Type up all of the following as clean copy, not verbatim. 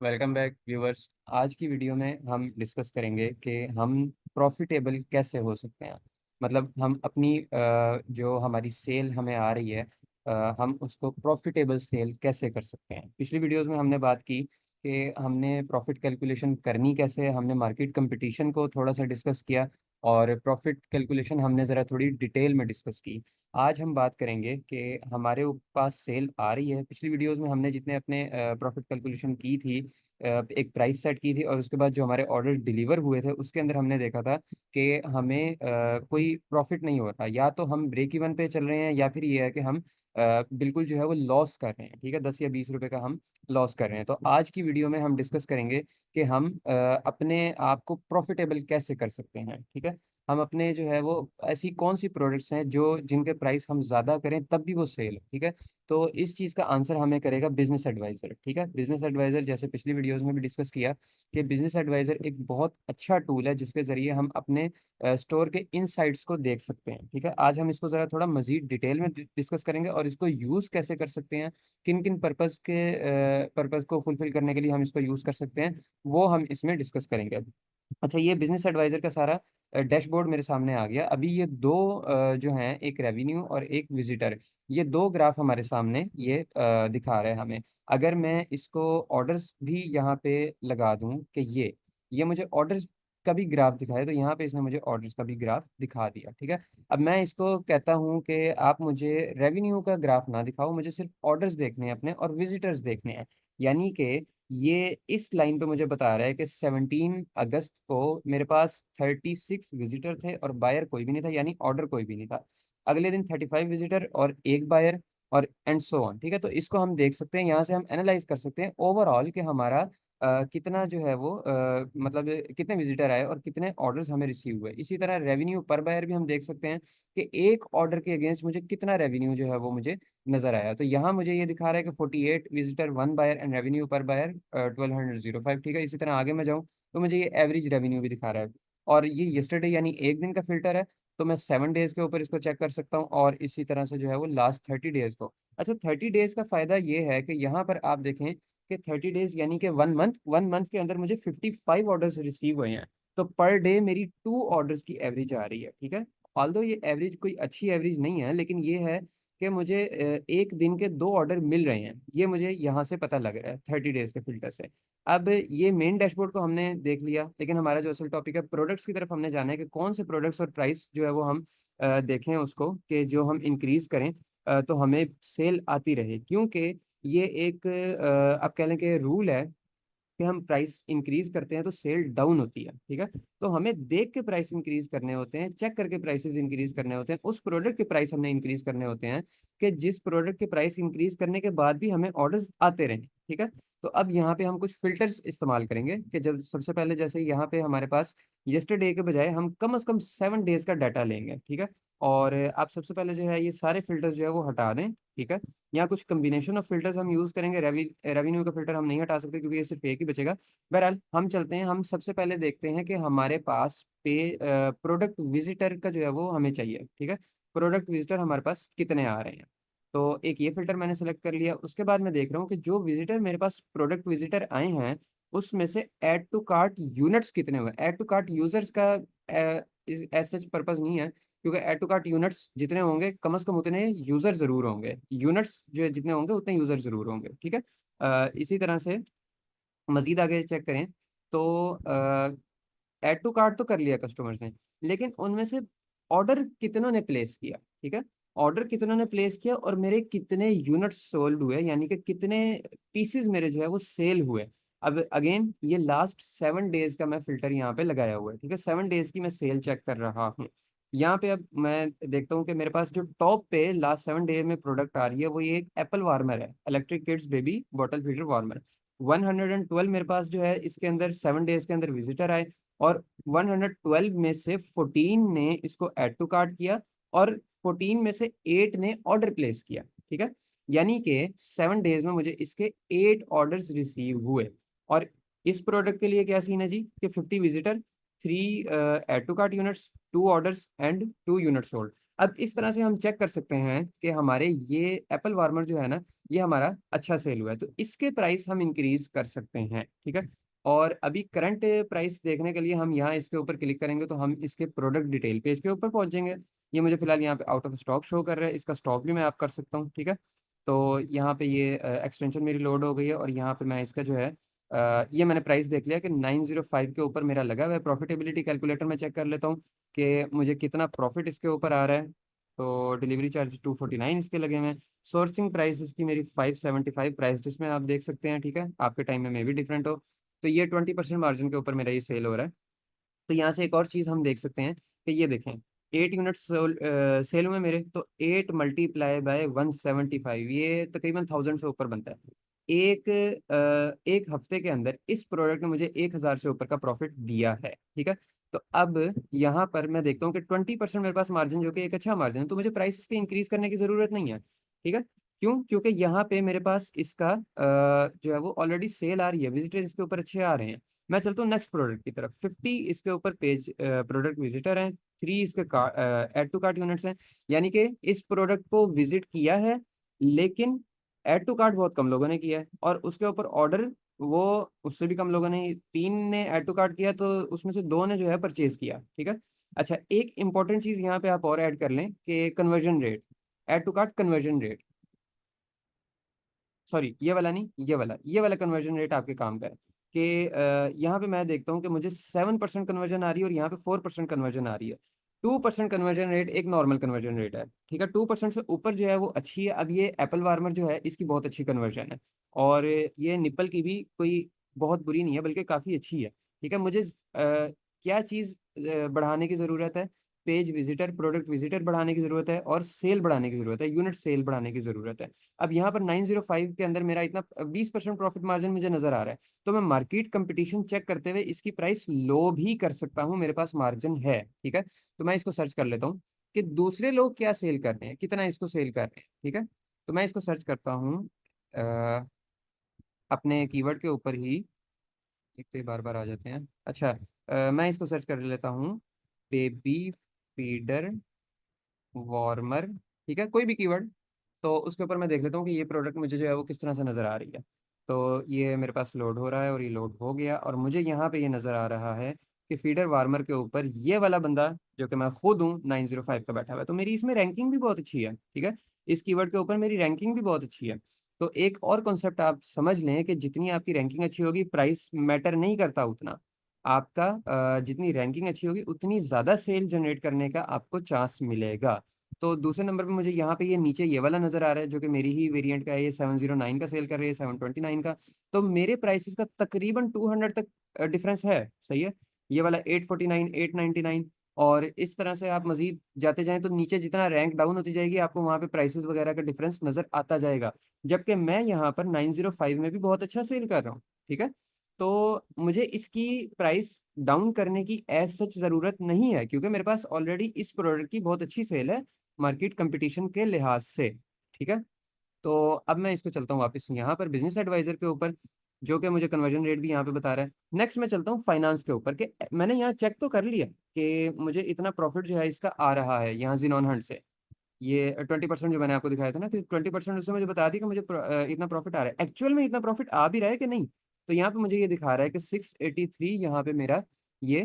Welcome back viewers. आज की video में हम डिस्कस करेंगे कि हम प्रॉफिटेबल कैसे हो सकते हैं। मतलब हम अपनी जो हमारी सेल हमें आ रही है, हम उसको प्रॉफिटेबल सेल कैसे कर सकते हैं। पिछली वीडियोस में हमने बात की कि हमने प्रॉफिट कैलकुलेशन करनी कैसे है, हमने मार्केट कंपटीशन को थोड़ा सा डिस्कस किया और प्रॉफिट कैलकुलेशन हमने ज़रा थोड़ी डिटेल में डिस्कस की। आज हम बात करेंगे कि हमारे पास सेल आ रही है। पिछली वीडियोस में हमने जितने अपने प्रॉफिट कैलकुलेशन की थी, एक प्राइस सेट की थी और उसके बाद जो हमारे ऑर्डर डिलीवर हुए थे उसके अंदर हमने देखा था कि हमें कोई प्रॉफिट नहीं हो रहा। या तो हम ब्रेक इवन पे चल रहे हैं या फिर ये है कि हम बिल्कुल जो है वो लॉस कर रहे हैं। ठीक है, 10 या 20 रुपए का हम लॉस कर रहे हैं। तो आज की वीडियो में हम डिस्कस करेंगे कि हम अपने आप को प्रॉफिटेबल कैसे कर सकते हैं। ठीक है, हम अपने जो है वो ऐसी कौन सी प्रोडक्ट्स हैं जो जिनके प्राइस हम ज़्यादा करें तब भी वो सेल हो। ठीक है, तो इस चीज़ का आंसर हमें करेगा बिजनेस एडवाइजर। ठीक है, बिजनेस एडवाइजर जैसे पिछली वीडियोस में भी डिस्कस किया कि बिजनेस एडवाइजर एक बहुत अच्छा टूल है जिसके ज़रिए हम अपने स्टोर के इनसाइट्स को देख सकते हैं। ठीक है, आज हम इसको ज़रा थोड़ा मज़ीद डिटेल में डिस्कस करेंगे और इसको यूज़ कैसे कर सकते हैं, किन किन पर्पज़ को फुलफिल करने के लिए हम इसको यूज़ कर सकते हैं, वो हम इसमें डिस्कस करेंगे अभी। अच्छा, ये बिजनेस एडवाइजर का सारा डैशबोर्ड मेरे सामने आ गया। अभी ये दो जो हैं, एक रेवेन्यू और एक विजिटर, ये दो ग्राफ हमारे सामने ये दिखा रहे हैं हमें। अगर मैं इसको ऑर्डर्स भी यहाँ पे लगा दूं कि ये मुझे ऑर्डर्स का भी ग्राफ दिखाए, तो यहाँ पे इसने मुझे ऑर्डर्स का भी ग्राफ दिखा दिया। ठीक है, अब मैं इसको कहता हूँ कि आप मुझे रेवेन्यू का ग्राफ ना दिखाओ, मुझे सिर्फ ऑर्डर्स देखने हैं अपने और विजिटर्स देखने हैं। यानी कि ये इस लाइन पे मुझे बता रहा है कि 17 अगस्त को मेरे पास 36 विजिटर थे और बायर कोई भी नहीं था, यानी ऑर्डर कोई भी नहीं था। अगले दिन 35 विजिटर और एक बायर और एंड सो ऑन। ठीक है, तो इसको हम देख सकते हैं, यहाँ से हम एनालाइज कर सकते हैं ओवरऑल कि हमारा कितना जो है वो मतलब कितने विजिटर आए और कितने ऑर्डर्स हमें रिसीव हुए। इसी तरह रेवेन्यू पर बायर भी हम देख सकते हैं कि एक ऑर्डर के अगेंस्ट मुझे कितना रेवेन्यू जो है वो मुझे नजर आया। तो यहाँ मुझे ये दिखा रहा है कि 48 visitor, one buyer and revenue per buyer 1205। ठीक है, इसी तरह आगे मैं जाऊँ तो मुझे ये एवरेज रेवेन्यू भी दिखा रहा है। और ये यस्टरडे यानी एक दिन का फिल्टर है, तो मैं 7 डेज के ऊपर इसको चेक कर सकता हूँ और इसी तरह से जो है वो लास्ट 30 डेज को। अच्छा, 30 डेज का फायदा ये है कि यहाँ पर आप देखें कि 30 डेज यानी कि 1 मंथ, 1 मंथ के अंदर मुझे 55 ऑर्डर्स रिसीव हुए हैं। तो पर डे मेरी 2 ऑर्डर्स की एवरेज आ रही है। ठीक है, ऑल्दो ये एवरेज कोई अच्छी एवरेज नहीं है, लेकिन ये है कि मुझे एक दिन के 2 ऑर्डर मिल रहे हैं, ये मुझे यहाँ से पता लग रहा है 30 डेज के फिल्टर से। अब ये मेन डैशबोर्ड को हमने देख लिया, लेकिन हमारा जो असल टॉपिक है प्रोडक्ट्स की तरफ हमने जाना है कि कौन से प्रोडक्ट्स और प्राइस जो है वो हम देखें उसको कि जो हम इंक्रीज करें तो हमें सेल आती रहे। क्योंकि ये एक आप कह लें कि रूल है कि हम प्राइस इंक्रीज करते हैं तो सेल डाउन होती है। ठीक है, तो हमें देख के प्राइस इंक्रीज करने होते हैं, चेक करके प्राइसेस इंक्रीज करने होते हैं, उस प्रोडक्ट के प्राइस हमने इंक्रीज करने होते हैं कि जिस प्रोडक्ट के प्राइस इंक्रीज करने के बाद भी हमें ऑर्डर्स आते रहें। ठीक है, तो अब यहाँ पे हम कुछ फिल्टर्स इस्तेमाल करेंगे कि जब सबसे पहले जैसे यहाँ पे हमारे पास यस्टरडे के बजाय हम कम से कम 7 डेज का डाटा लेंगे। ठीक है, और आप सबसे पहले जो है ये सारे फिल्टर्स जो है वो हटा दें। ठीक है, यहाँ कुछ कम्बिनेशन ऑफ फिल्टर्स हम यूज करेंगे। रेवेन्यू का फिल्टर हम नहीं हटा सकते क्योंकि ये सिर्फ एक ही बचेगा। बहरहाल हम चलते हैं, हम सबसे पहले देखते हैं कि हमारे पास पे प्रोडक्ट विजिटर का जो है वो हमें चाहिए। ठीक है, प्रोडक्ट विजिटर हमारे पास कितने आ रहे हैं। तो एक ये फिल्टर मैंने सेलेक्ट कर लिया। उसके बाद मैं देख रहा हूँ कि जो विजिटर मेरे पास प्रोडक्ट विजिटर आए हैं उसमें से ऐड टू कार्ट यूनिट्स कितने हुए। ऐड टू कार्ट यूजर्स का एज सच पर्पज नहीं है, क्योंकि ऐड टू कार्ट यूनिट्स जितने होंगे कम से कम उतने यूजर जरूर होंगे। यूनिट्स जो है जितने होंगे उतने यूजर जरूर होंगे। ठीक है, इसी तरह से मजीद आगे चेक करें तो ऐड टू कार्ट तो कर लिया कस्टमर्स ने, लेकिन उनमें से ऑर्डर कितनों ने प्लेस किया। ठीक है, ऑर्डर कितनों ने प्लेस किया और मेरे कितने यूनिट्स सोल्ड हुए, यानी कि कितने पीसेस मेरे जो है वो सेल हुए। अब अगेन ये लास्ट 7 डेज का मैं फिल्टर यहाँ पे लगाया हुआ है। ठीक है, 7 डेज की मैं सेल चेक कर रहा हूँ। यहाँ पे अब मैं देखता हूँ कि मेरे पास जो टॉप पे लास्ट 7 डे में प्रोडक्ट आ रही है वो ये एक एप्पल वार्मर है, electric kids baby bottle feeder warmer. 112 मेरे पास जो है इसके अंदर 7 डेज के अंदर विजिटर आए और 112 में से 14 ने इसको ऐड टू कार्ट किया और 14 में से 8 ने ऑर्डर प्लेस किया। ठीक है, यानी कि 7 डेज में मुझे इसके 8 ऑर्डर्स रिसीव हुए। और इस प्रोडक्ट के लिए क्या सीन है जी कि 50 visitor, 3 add to cart units, 2 orders and 2 unit sold. अब इस तरह से हम चेक कर सकते हैं कि हमारे ये एप्पल वार्मर जो है ना, ये हमारा अच्छा सेल हुआ है, तो इसके प्राइस हम इंक्रीज कर सकते हैं, ठीक है। और अभी करंट प्राइस देखने के लिए हम यहाँ इसके ऊपर क्लिक करेंगे तो हम इसके प्रोडक्ट डिटेल पेज के ऊपर पहुंचेंगे। ये मुझे फिलहाल यहाँ पे आउट ऑफ स्टॉक शो कर रहा है, इसका स्टॉक भी मैं आप कर सकता हूँ, ठीक है। तो यहाँ पे ये एक्सटेंशन मेरी लोड हो गई है, और यहाँ पे मैं इसका जो है ये मैंने प्राइस देख लिया कि 905 के ऊपर मेरा लगा हुआ है। प्रॉफिटेबिलिटी कैलकुलेटर में चेक कर लेता हूँ कि मुझे कितना प्रॉफिट इसके ऊपर आ रहा है। तो डिलीवरी चार्ज 249 इसके लगे हुए हैं। सोर्सिंग प्राइस इसकी मेरी 575 प्राइस लिस्ट में आप देख सकते हैं, ठीक है। आपके टाइम में भी डिफरेंट हो। तो ये 20% मार्जिन के ऊपर मेरा ये सेल हो रहा है। तो यहाँ से एक और चीज़ हम देख सकते हैं कि ये देखें, 8 यूनिट सेल हुए मेरे, तो 8 × 175, ये तकरीबन 1000 से ऊपर बनता है। एक हफ्ते के अंदर इस प्रोडक्ट ने मुझे 1000 से ऊपर का प्रॉफिट दिया है, ठीक है। तो अब यहाँ पर मैं देखता हूँ कि 20% मेरे पास मार्जिन, जो कि एक अच्छा मार्जिन है, तो मुझे प्राइस इसके इंक्रीज करने की ज़रूरत नहीं है, ठीक है। क्यों? क्योंकि यहाँ पे मेरे पास इसका जो है वो ऑलरेडी सेल आ रही है, विजिटर इसके ऊपर अच्छे आ रहे हैं। मैं चलता हूँ नेक्स्ट प्रोडक्ट की तरफ। 50 इसके ऊपर पेज प्रोडक्ट विजिटर हैं, 3 इसके ऐड टू कार्ट यूनिट्स हैं। यानी कि इस प्रोडक्ट को विजिट किया है, लेकिन ऐड टू कार्ट बहुत कम लोगों ने किया है, और उसके ऊपर ऑर्डर वो उससे भी कम लोगों ने, 3 ने ऐड टू कार्ट किया, तो उसमें से 2 ने जो है परचेज किया, ठीक है। अच्छा, एक इंपॉर्टेंट चीज यहाँ पे आप और ऐड कर लें कि conversion rate, add to cart conversion rate, sorry ये वाला नहीं, ये वाला कन्वर्जन रेट आपके काम का है। कि यहाँ पे मैं देखता हूँ कि मुझे 7% कन्वर्जन आ रही है, और यहाँ पे 4% कन्वर्जन आ रही है। 2% कन्वर्जन रेट एक नॉर्मल कन्वर्जन रेट है, ठीक है। 2% से ऊपर जो है वो अच्छी है। अब ये एप्पल वार्मर जो है इसकी बहुत अच्छी कन्वर्जन है, और ये निप्पल की भी कोई बहुत बुरी नहीं है, बल्कि काफ़ी अच्छी है, ठीक है। मुझे क्या चीज़ बढ़ाने की ज़रूरत है? पेज विजिटर, प्रोडक्ट विजिटर बढ़ाने की ज़रूरत है, और सेल बढ़ाने की ज़रूरत है, यूनिट सेल बढ़ाने की ज़रूरत है। अब यहाँ पर 905 के अंदर मेरा इतना 20% प्रॉफिट मार्जिन मुझे नजर आ रहा है, तो मैं मार्केट कंपटीशन चेक करते हुए इसकी प्राइस लो भी कर सकता हूँ, मेरे पास मार्जिन है, ठीक है। तो मैं इसको सर्च कर लेता हूँ कि दूसरे लोग क्या सेल कर रहे हैं, कितना इसको सेल कर रहे हैं, ठीक है। तो मैं इसको सर्च करता हूँ अ, अपने कीवर्ड के ऊपर ही। एक तो ये बार बार आ जाते हैं। अच्छा, मैं इसको सर्च कर लेता हूँ, बेबी फीडर वार्मर, ठीक है, कोई भी कीवर्ड। तो उसके ऊपर मैं देख लेता हूँ कि ये प्रोडक्ट मुझे जो है वो किस तरह से नज़र आ रही है। तो ये मेरे पास लोड हो रहा है, और ये लोड हो गया, और मुझे यहाँ पे ये नज़र आ रहा है कि फीडर वार्मर के ऊपर ये वाला बंदा, जो कि मैं खुद हूँ, 905 का बैठा हुआ है। तो मेरी इसमें रैंकिंग भी बहुत अच्छी है, ठीक है। इस कीवर्ड के ऊपर मेरी रैंकिंग भी बहुत अच्छी है। तो एक और कॉन्सेप्ट आप समझ लें कि जितनी आपकी रैंकिंग अच्छी होगी, प्राइस मैटर नहीं करता उतना। आपका जितनी रैंकिंग अच्छी होगी, उतनी ज़्यादा सेल जनरेट करने का आपको चांस मिलेगा। तो दूसरे नंबर पे मुझे यहाँ पे ये नीचे ये वाला नज़र आ रहा है, जो कि मेरी ही वेरिएंट का है, ये 709 का सेल कर रही है, 729 का। तो मेरे प्राइसेस का तकरीबन 200 तक डिफरेंस है, सही है। ये वाला 849, 899, और इस तरह से आप मजीद जाते जाएं तो नीचे जितना रैंक डाउन होती जाएगी, आपको वहाँ पे प्राइसेस वगैरह का डिफरेंस नज़र आता जाएगा। जबकि मैं यहाँ पर 905 में भी बहुत अच्छा सेल कर रहा हूँ, ठीक है। तो मुझे इसकी प्राइस डाउन करने की एज सच ज़रूरत नहीं है, क्योंकि मेरे पास ऑलरेडी इस प्रोडक्ट की बहुत अच्छी सेल है मार्केट कंपटीशन के लिहाज से, ठीक है। तो अब मैं इसको चलता हूँ वापस यहाँ पर बिजनेस एडवाइजर के ऊपर, जो कि मुझे कन्वर्जन रेट भी यहाँ पे बता रहा है। नेक्स्ट मैं चलता हूँ फाइनेंस के ऊपर, कि मैंने यहाँ चेक तो कर लिया कि मुझे इतना प्रॉफिट जो है इसका आ रहा है यहाँ जिनॉन हंट से। ये 20% जो मैंने आपको दिखाया था ना, कि 20% उससे मुझे बता दी कि मुझे इतना प्रॉफिट आ रहा है। एक्चुअल में इतना प्रॉफिट आ भी रहा है कि नहीं? तो यहाँ पे मुझे ये दिखा रहा है कि 683 यहाँ पे मेरा ये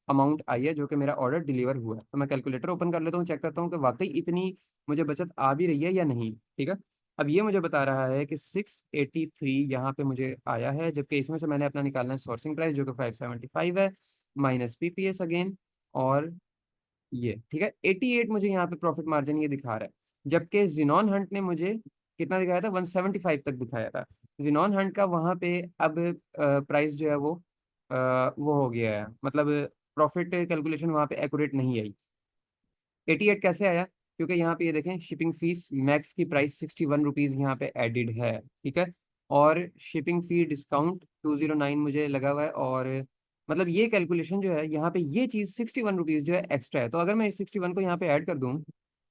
अमाउंट आई है, जो कि मेरा ऑर्डर डिलीवर हुआ है। तो मैं कैलकुलेटर ओपन कर लेता हूँ, चेक करता हूँ कि वाकई इतनी मुझे बचत आ भी रही है या नहीं, ठीक है। अब ये मुझे बता रहा है कि 683 यहाँ पे मुझे आया है, जबकि इसमें से मैंने अपना निकालना है सोर्सिंग प्राइस, जो कि 575 है, माइनस पीपीएस अगेन, और ये ठीक है 88 मुझे यहाँ पे प्रॉफिट मार्जिन ये दिखा रहा है। जबकि जिनॉन हंट ने मुझे कितना दिखाया था, 175 तक दिखाया था। जिनॉन हंट का वहाँ पे अब प्राइस जो है वो हो गया है, मतलब प्रॉफिट कैलकुलेशन वहाँ पे एक्यूरेट नहीं आई। 88 कैसे आया? क्योंकि यहाँ पे ये देखें, शिपिंग फीस मैक्स की प्राइस 61 रुपीज़ यहाँ पे एडिड है, ठीक है। और शिपिंग फी डिस्काउंट 209 मुझे लगा हुआ है, और मतलब ये कैलकुलेशन जो है यहाँ पे ये चीज़ 61 रुपीज़ जो है एक्स्ट्रा है। तो अगर मैं इस 61 को यहाँ पे ऐड कर दूँ,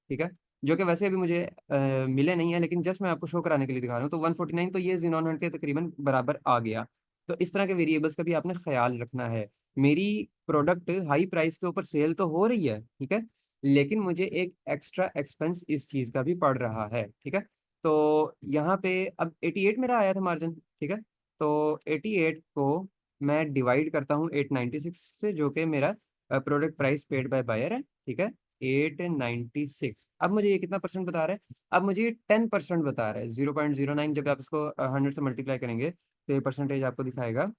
ठीक है, जो कि वैसे अभी मुझे मिले नहीं है, लेकिन जस्ट मैं आपको शो कराने के लिए दिखा रहा हूँ, तो 149 तो ये जिनॉन हंट के तकरीबन बराबर आ गया। तो इस तरह के वेरिएबल्स का भी आपने ख्याल रखना है। मेरी प्रोडक्ट हाई प्राइस के ऊपर सेल तो हो रही है, ठीक है, लेकिन मुझे एक एक्स्ट्रा एक्सपेंस इस चीज़ का भी पड़ रहा है, ठीक है। तो यहाँ पे अब 88 मेरा आया था मार्जिन, ठीक है। तो 88 को मैं डिवाइड करता हूँ 896 से, जो कि मेरा product price paid by buyer है, ठीक है। 896, अब मुझे ये कितना परसेंट बता रहा है? अब मुझे ये 10% बता रहा है, 0.09। जब आप इसको 100 से मल्टीप्लाई करेंगे तो ये परसेंटेज आपको दिखाएगा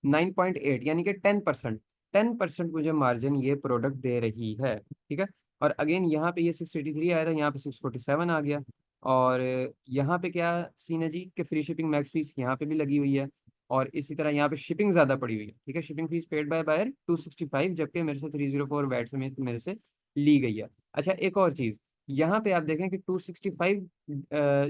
9.8, यानी कि 10%। 10% मुझे मार्जिन ये प्रोडक्ट दे रही है, ठीक है। और अगेन यहाँ पे ये 683 आया था, यहाँ पे 647 आ गया। और यहाँ पे क्या सीन है जी, कि फ्री शिपिंग मैक्स फीस यहाँ पे भी लगी हुई है, और इसी तरह यहाँ पे शिपिंग ज़्यादा पड़ी हुई है, ठीक है। Shipping fee paid by buyer 265, जबकि मेरे से 304 वैट समेत मेरे से ली गई है। अच्छा, एक और चीज़, यहाँ पे आप देखें कि 265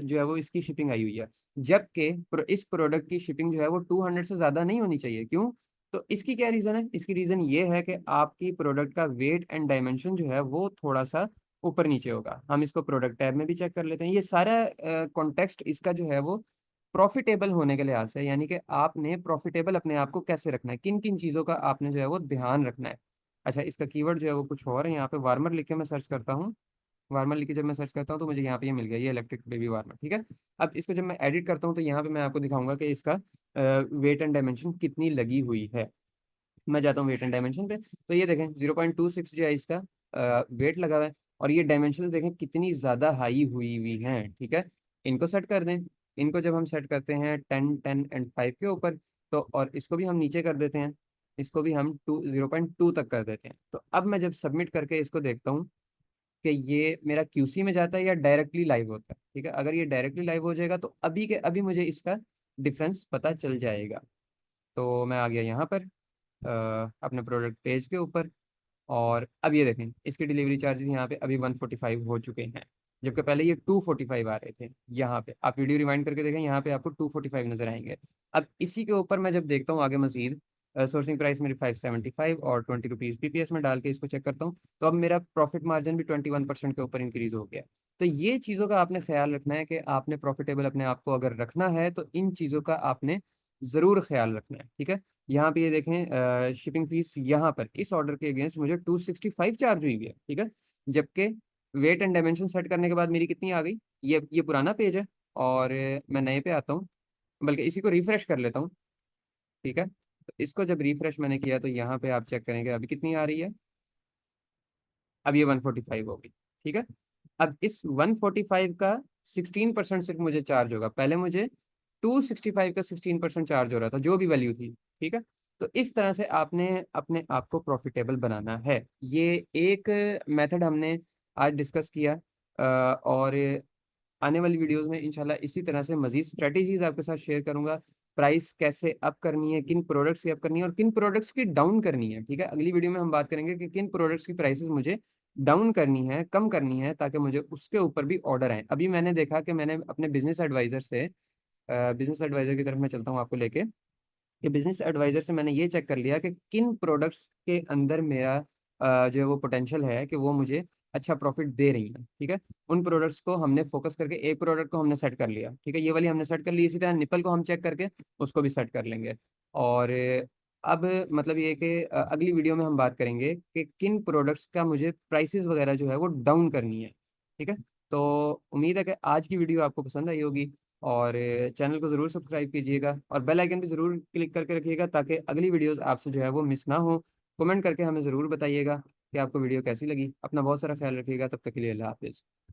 जो है वो इसकी शिपिंग आई हुई है, जबकि इस प्रोडक्ट की शिपिंग जो है वो 200 से ज़्यादा नहीं होनी चाहिए। क्यों? तो इसकी क्या रीज़न है? इसकी रीज़न ये है कि आपकी प्रोडक्ट का वेट एंड डायमेंशन जो है वो थोड़ा सा ऊपर नीचे होगा। हम इसको प्रोडक्ट टैब में भी चेक कर लेते हैं। ये सारा कॉन्टेक्स्ट इसका जो है वो प्रॉफिटेबल होने के लिहाज से, यानी कि आपने प्रॉफिटेबल अपने आप को कैसे रखना है, किन किन चीज़ों का आपने जो है वो ध्यान रखना है। अच्छा, इसका कीवर्ड जो है वो कुछ और है, यहाँ पे वार्मर लिख के मैं सर्च करता हूँ। वार्मर लिख के जब मैं सर्च करता हूँ तो मुझे यहाँ पे ये मिल गया, ये इलेक्ट्रिक बेबी वार्मर, ठीक है। अब इसको जब मैं एडिट करता हूँ तो यहाँ पे मैं आपको दिखाऊंगा कि इसका वेट एंड डायमेंशन कितनी लगी हुई है। मैं जाता हूँ वेट एंड डायमेंशन पे, तो ये देखें 0.26 जो है इसका वेट लगा हुआ है, और ये डायमेंशन देखें कितनी ज़्यादा हाई हुई हुई हैं, ठीक है। इनको सेट कर दें। इनको जब हम सेट करते हैं 10, 10 एंड 5 के ऊपर, तो और इसको भी हम नीचे कर देते हैं, इसको भी हम 0.2 तक कर देते हैं। तो अब मैं जब सबमिट करके इसको देखता हूँ कि ये मेरा क्यूसी में जाता है या डायरेक्टली लाइव होता है, ठीक है। अगर ये डायरेक्टली लाइव हो जाएगा तो अभी के अभी मुझे इसका डिफरेंस पता चल जाएगा। तो मैं आ गया यहाँ पर अपने प्रोडक्ट पेज के ऊपर, और अब ये देखें इसके डिलीवरी चार्जेस यहाँ पे अभी 145 हो चुके हैं, जबकि पहले ये 245 आ रहे थे। यहाँ पे आप वीडियो रिवाइंड करके देखें, यहाँ पे आपको 245 नजर आएंगे। अब इसी के ऊपर मैं जब देखता हूँ आगे मजीद, सोर्सिंग प्राइस मेरी 575 और 20 रुपीज़ पीपीएस में डाल के इसको चेक करता हूँ, तो अब मेरा प्रॉफिट मार्जिन भी 21% के ऊपर इंक्रीज हो गया। तो ये चीज़ों का आपने ख्याल रखना है कि आपने प्रॉफिटेबल अपने आप को अगर रखना है तो इन चीज़ों का आपने ज़रूर ख्याल रखना है, ठीक है। यहाँ पे ये देखें शिपिंग फीस यहाँ पर इस ऑर्डर के अगेंस्ट मुझे 265 चार्ज हुई है, ठीक है। जबकि वेट एंड डायमेंशन सेट करने के बाद मेरी कितनी आ गई? ये पुराना पेज है, और मैं नए पे आता हूँ, बल्कि इसी को रिफ्रेश कर लेता हूँ, ठीक है। तो इसको जब रिफ्रेश मैंने किया तो यहाँ पे आप चेक करेंगे अभी कितनी आ रही है। अब ये 145 होगी, ठीक है। अब इस 145 का 16% सिर्फ मुझे चार्ज होगा, पहले मुझे 265 का 16% चार्ज हो रहा था, जो भी वैल्यू थी, ठीक है। तो इस तरह से आपने अपने आप को प्रॉफिटेबल बनाना है। ये एक मेथड हमने आज डिस्कस किया, और आने वाली वीडियोस में इंशाल्लाह इसी तरह से मजीद स्ट्रेटेजीज आपके साथ शेयर करूंगा। प्राइस कैसे अप करनी है, किन प्रोडक्ट्स की अप करनी है और किन प्रोडक्ट्स की डाउन करनी है, ठीक है। अगली वीडियो में हम बात करेंगे कि किन प्रोडक्ट्स की प्राइसेस मुझे डाउन करनी है, कम करनी है, ताकि मुझे उसके ऊपर भी ऑर्डर आए। अभी मैंने देखा कि मैंने अपने बिजनेस एडवाइजर की तरफ मैं चलता हूँ आपको लेके, कि बिजनेस एडवाइजर से मैंने ये चेक कर लिया कि किन प्रोडक्ट्स के अंदर मेरा जो है वो पोटेंशियल है कि वो मुझे अच्छा प्रॉफिट दे रही है, ठीक है। उन प्रोडक्ट्स को हमने फोकस करके एक प्रोडक्ट को हमने सेट कर लिया, ठीक है, ये वाली हमने सेट कर ली। इसी तरह निपल को हम चेक करके उसको भी सेट कर लेंगे। और अब मतलब ये कि अगली वीडियो में हम बात करेंगे कि किन प्रोडक्ट्स का मुझे प्राइसेस वगैरह जो है वो डाउन करनी है, ठीक है। तो उम्मीद है कि आज की वीडियो आपको पसंद आई होगी, और चैनल को ज़रूर सब्सक्राइब कीजिएगा और बेल आइकन भी ज़रूर क्लिक करके रखिएगा, ताकि अगली वीडियोस आपसे जो है वो मिस ना हो। कमेंट करके हमें ज़रूर बताइएगा कि आपको वीडियो कैसी लगी। अपना बहुत सारा ख्याल रखिएगा, तब तक के लिए अल्लाह हाफिज़।